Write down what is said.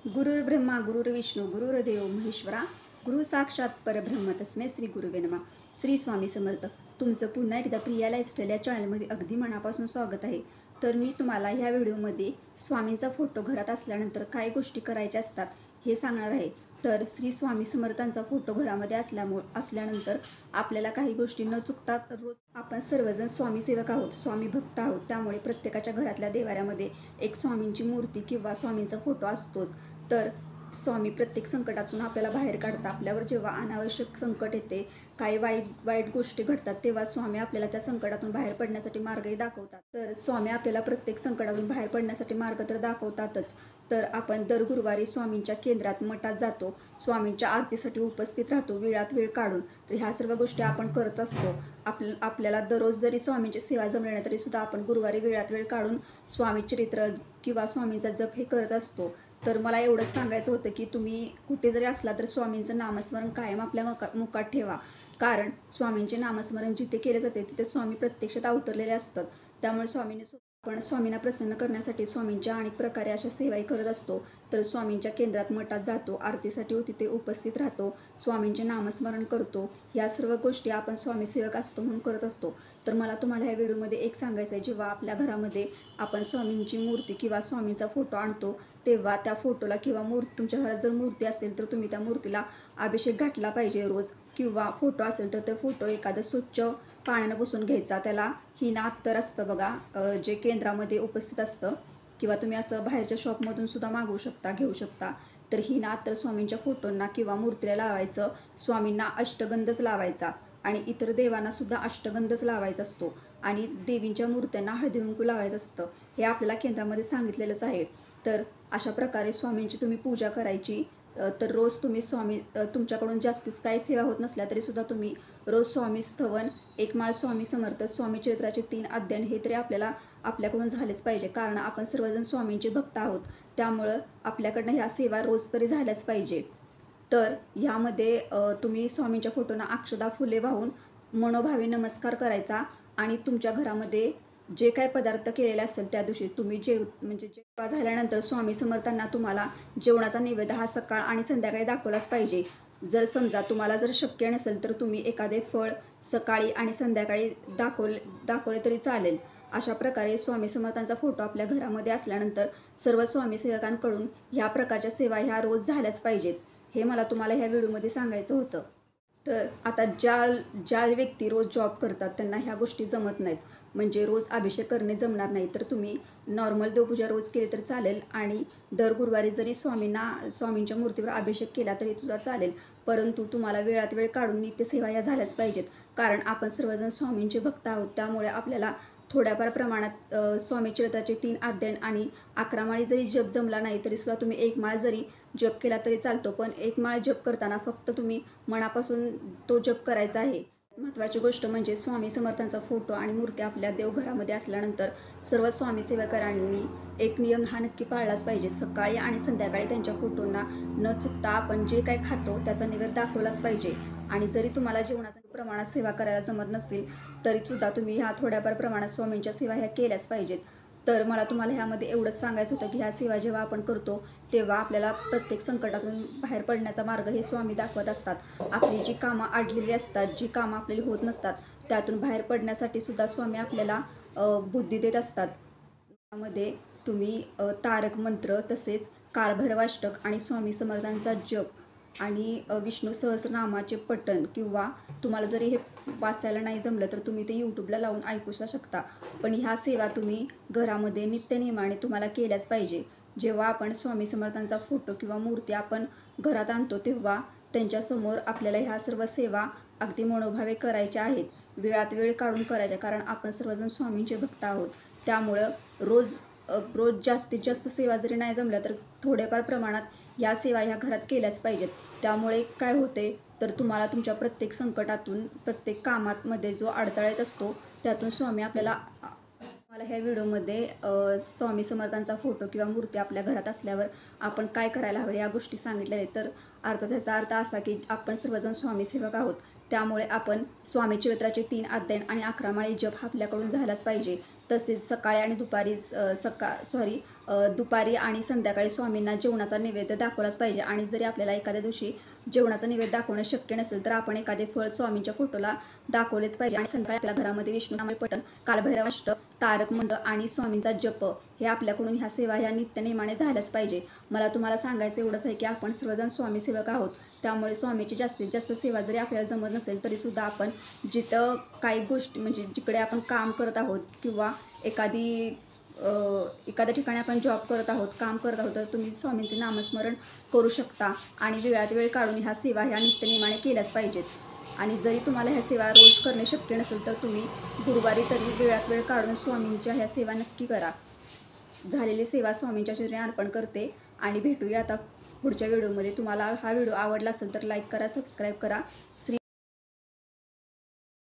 गुरुर्ब्रह्मा गुरुर्विष्णू गुरुर्देव महेश्वरा गुरु साक्षात परब्रह्म तस्मै श्री गुरुवे नमः. श्री स्वामी समर्थ. तुमचं पुन्हा एकदा प्रिया लाईफस्टाईल या चॅनलमध्ये अगदी मनापासून स्वागत आहे. तर मी तुम्हाला ह्या व्हिडिओमध्ये स्वामींचा फोटो घरात असल्यानंतर काय गोष्टी करायच्या असतात हे सांगणार आहे. तर श्री स्वामी समर्थांचा फोटो घरामध्ये असल्यानंतर आपल्याला काही गोष्टी न चुकता रोज आपण सर्वजण स्वामी सेवक आहोत, स्वामी भक्त आहोत. त्यामुळे प्रत्येकाच्या घरातल्या देवाऱ्यामध्ये एक स्वामींची मूर्ती किंवा स्वामींचा फोटो असतोच. तर स्वामी प्रत्येक संकटातून आपल्याला बाहेर काढतात. आपल्यावर जेव्हा अनावश्यक संकट येते, काही वाईट गोष्टी घडतात, तेव्हा स्वामी आपल्याला त्या संकटातून बाहेर पडण्यासाठी मार्गही दाखवतात. तर स्वामी आपल्याला प्रत्येक संकटातून बाहेर पडण्यासाठी मार्ग तर दाखवतातच. तर आपण दर गुरुवारी स्वामींच्या केंद्रात मठात जातो, स्वामींच्या आरतीसाठी उपस्थित राहतो वेळात वेळ काढून. तर ह्या सर्व गोष्टी आपण करत असतो. आपल्याला दररोज जरी स्वामींची सेवा जमली नाही तरी सुद्धा आपण गुरुवारी वेळात वेळ काढून स्वामी चरित्र किंवा स्वामींचा जप हे करत असतो. तर मला एवढंच सांगायचं होतं की तुम्ही कुठे जरी असला तर स्वामींचं नामस्मरण कायम आपल्या मुखात ठेवा. कारण स्वामींचे नामस्मरण जिथे केले जाते तिथे स्वामी प्रत्यक्षात अवतरलेले असतात. त्यामुळे आपण स्वामींना प्रसन्न करण्यासाठी स्वामींच्या अनेक प्रकारे अशा सेवाही करत असतो. तर स्वामींच्या केंद्रात मठात जातो, आरतीसाठी तिथे उपस्थित राहतो, स्वामींचे नामस्मरण करतो. या सर्व गोष्टी आपण स्वामी सेवक असतो म्हणून करत असतो. तर मला तुम्हाला ह्या व्हिडिओमध्ये एक सांगायचं आहे, जेव्हा आपल्या घरामध्ये आपण स्वामींची मूर्ती किंवा स्वामींचा फोटो आणतो तेव्हा त्या फोटोला किंवा तुमच्या घरात जर मूर्ती असेल तर तुम्ही त्या मूर्तीला अभिषेक घातला पाहिजे रोज. किंवा फोटो असेल तर ते फोटो एखादं स्वच्छ पाण्यानं पुसून घ्यायचा. त्याला हिना अत्तर असतं बघा, जे केंद्रामध्ये उपस्थित असतं, किंवा तुम्ही असं बाहेरच्या शॉपमधून सुद्धा मागवू शकता, घेऊ शकता. तर हिना अत्तर स्वामींच्या फोटोंना किंवा मूर्तीला लावायचं. स्वामींना अष्टगंधच लावायचा आणि इतर देवांना सुद्धा अष्टगंधच लावायचा असतो. आणि देवींच्या मूर्त्यांना हळदी कुंकू लावायचं असतं. हे आपल्याला केंद्रामध्ये सांगितलेलंच आहे. तर अशा प्रकारे स्वामींची तुम्ही पूजा करायची. तर रोज तुम्ही तुमच्याकडून जास्तीच काही सेवा होत नसल्या तरी सुद्धा तुम्ही रोज स्वामी स्तवन, एक माळ स्वामी समर्थ, स्वामी चरित्राचे 3 अध्याय हे तरी आपल्याकडून झालेच पाहिजे. कारण आपण सर्वजण स्वामींचे भक्त आहोत. त्यामुळं आपल्याकडनं ह्या सेवा रोज तरी झाल्याच पाहिजे. तर ह्यामध्ये तुम्ही स्वामींच्या फोटोंना अक्षदा फुले वाहून मनोभावे नमस्कार करायचा. आणि तुमच्या घरामध्ये जे काही पदार्थ केलेले असेल त्या दिवशी तुम्ही जेवण झाल्यानंतर स्वामी समर्थांना तुम्हाला जेवणाचा नैवेद्य हा सकाळ आणि संध्याकाळी दाखवलाच पाहिजे. जर समजा तुम्हाला जर शक्य नसेल तर तुम्ही एखादे फळ सकाळी आणि संध्याकाळी दाखवले तरी चालेल. अशा प्रकारे स्वामी समर्थांचा फोटो आपल्या घरामध्ये असल्यानंतर सर्व स्वामी सेवकांकडून ह्या प्रकारच्या सेवा ह्या रोज झाल्याच पाहिजेत. हे मला तुम्हाला ह्या व्हिडिओमध्ये सांगायचं होतं. तर आता ज्या व्यक्ती रोज जॉब करतात त्यांना ह्या गोष्टी जमत नाहीत, म्हणजे रोज अभिषेक करणे जमणार नाही, तर तुम्ही नॉर्मल देवपूजा रोज केली तर चालेल. आणि दर गुरुवारी जरी स्वामींच्या मूर्तीवर अभिषेक केला तरी सुद्धा चालेल. परंतु तुम्हाला वेळात वेळ काढून नित्यसेवा या झाल्याच पाहिजेत. कारण आपण सर्वजण स्वामींचे भक्त आहोत. त्यामुळे आपल्याला थोड्याफार प्रमाणात स्वामी चरित्राचे 3 अध्याय आणि 11 माळी जरी जप जमला नाही तरी सुद्धा तुम्ही 1 माळ जरी जप केला तरी चालतो. पण 1 माळ जप करताना फक्त तुम्ही मनापासून तो जप करायचा आहे. महत्त्वाची गोष्ट म्हणजे स्वामी समर्थांचा फोटो आणि मूर्ती आपल्या देवघरामध्ये असल्यानंतर सर्व स्वामी सेवकांनी एक नियम हा नक्की पाळलाच पाहिजे. सकाळी आणि संध्याकाळी त्यांच्या फोटोंना न चुकता आपण जे काही खातो त्याचा नैवेद्य दाखवलाच पाहिजे. आणि जरी तुम्हाला जेवणाच्या प्रमाणात सेवा करायला जमत नसतील तरीसुद्धा तुम्ही ह्या थोड्याफार प्रमाणात स्वामींच्या सेवा ह्या केल्याच पाहिजेत. तर मला तुम्हाला ह्यामध्ये एवढंच सांगायचं होतं की ह्या सेवा जेव्हा आपण करतो तेव्हा आपल्याला प्रत्येक संकटातून बाहेर पडण्याचा मार्ग हे स्वामी दाखवत असतात. आपली जी कामं अडलेली असतात, जी कामं आपल्याला होत नसतात, त्यातून बाहेर पडण्यासाठी सुद्धा स्वामी आपल्याला बुद्धी देत असतात. त्यामध्ये तुम्ही तारक मंत्र, तसेच कालभैरवाष्टक आणि स्वामी समर्थांचा जप आणि विष्णू सहस्रनामाचे पठण, किंवा तुम्हाला जरी हे वाचायला नाही जमलं तर तुम्ही ते यूट्यूबला लावून ऐकू शकता. पण ह्या सेवा तुम्ही घरामध्ये नित्यनेमाने तुम्हाला केल्याच पाहिजे. जेव्हा आपण स्वामी समर्थांचा फोटो किंवा मूर्ती आपण घरात आणतो तेव्हा त्यांच्यासमोर आपल्याला ह्या सर्व सेवा अगदी मनोभावे करायच्या आहेत, वेळात वेळ काढून करायच्या. कारण आपण सर्वजण स्वामींचे भक्त आहोत. त्यामुळं रोज जास्तीत जास्त सेवा जरी नाही जमल्या तर थोड्याफार प्रमाणात या सेवा ह्या घरात केल्याच पाहिजेत. त्यामुळे काय होते तर तुम्हाला तुमच्या प्रत्येक संकटातून, प्रत्येक कामामध्ये जो अडथळा येत असतो त्यातून स्वामी आपल्याला ह्या व्हिडिओमध्ये स्वामी समर्थांचा फोटो किंवा मूर्ती आपल्या घरात असल्यावर आपण काय करायला हवं या गोष्टी सांगितल्या आहेत. तर अर्थात त्याचा अर्थ असा की आपण सर्वजण स्वामी सेवक आहोत. त्यामुळे आपण स्वामी चरित्राचे 3 अध्याय आणि 11 माळी जप आपल्याकडून झालाच पाहिजे. तसेच सकाळी आणि दुपारी दुपारी आणि संध्याकाळी स्वामींना जेवणाचा नैवेद्य दाखवलाच पाहिजे. आणि जरी आपल्याला एखाद्या दिवशी जेवणाचा नैवेद्य दाखवणं शक्य नसेल तर आपण एखादे फळ स्वामींच्या फोटोला दाखवलेच पाहिजे. आणि संध्याकाळी आपल्या घरामध्ये विष्णू नामस्मरण पठण, कालभैरवाष्टक, तारक मंत्र आणि स्वामींचा जप हे आपल्याकडून ह्या सेवा ह्या नित्यनेमाने झाल्याच पाहिजे. मला तुम्हाला सांगायचं एवढंच आहे की आपण सर्वजण स्वामी सेवक आहोत. त्यामुळे स्वामीची जास्तीत जास्त सेवा जरी आपल्याला जमत नसेल तरीसुद्धा आपण जिथं काही गोष्टी म्हणजे जिकडे आपण काम करत आहोत किंवा एखाद्या ठिकाणी आपण जॉब करत आहोत, काम करत आहोत, तर तुम्ही स्वामींचे नामस्मरण करू शकता. आणि वेळात वेळ काढून ह्या सेवा ह्या नित्यनेमाने केल्याच पाहिजेत. आणि जरी तुम्हाला ह्या सेवा रोज करणे शक्य नसेल तर तुम्ही गुरुवारी तरी वेळात वेळ काढून स्वामींच्या ह्या सेवा नक्की करा. झालेली सेवा स्वामींच्या चरणी अर्पण करते. आणि भेटूया आता पुढच्या व्हिडिओमध्ये. तुम्हाला हा व्हिडिओ आवडला असेल तर लाईक करा, सबस्क्राईब करा.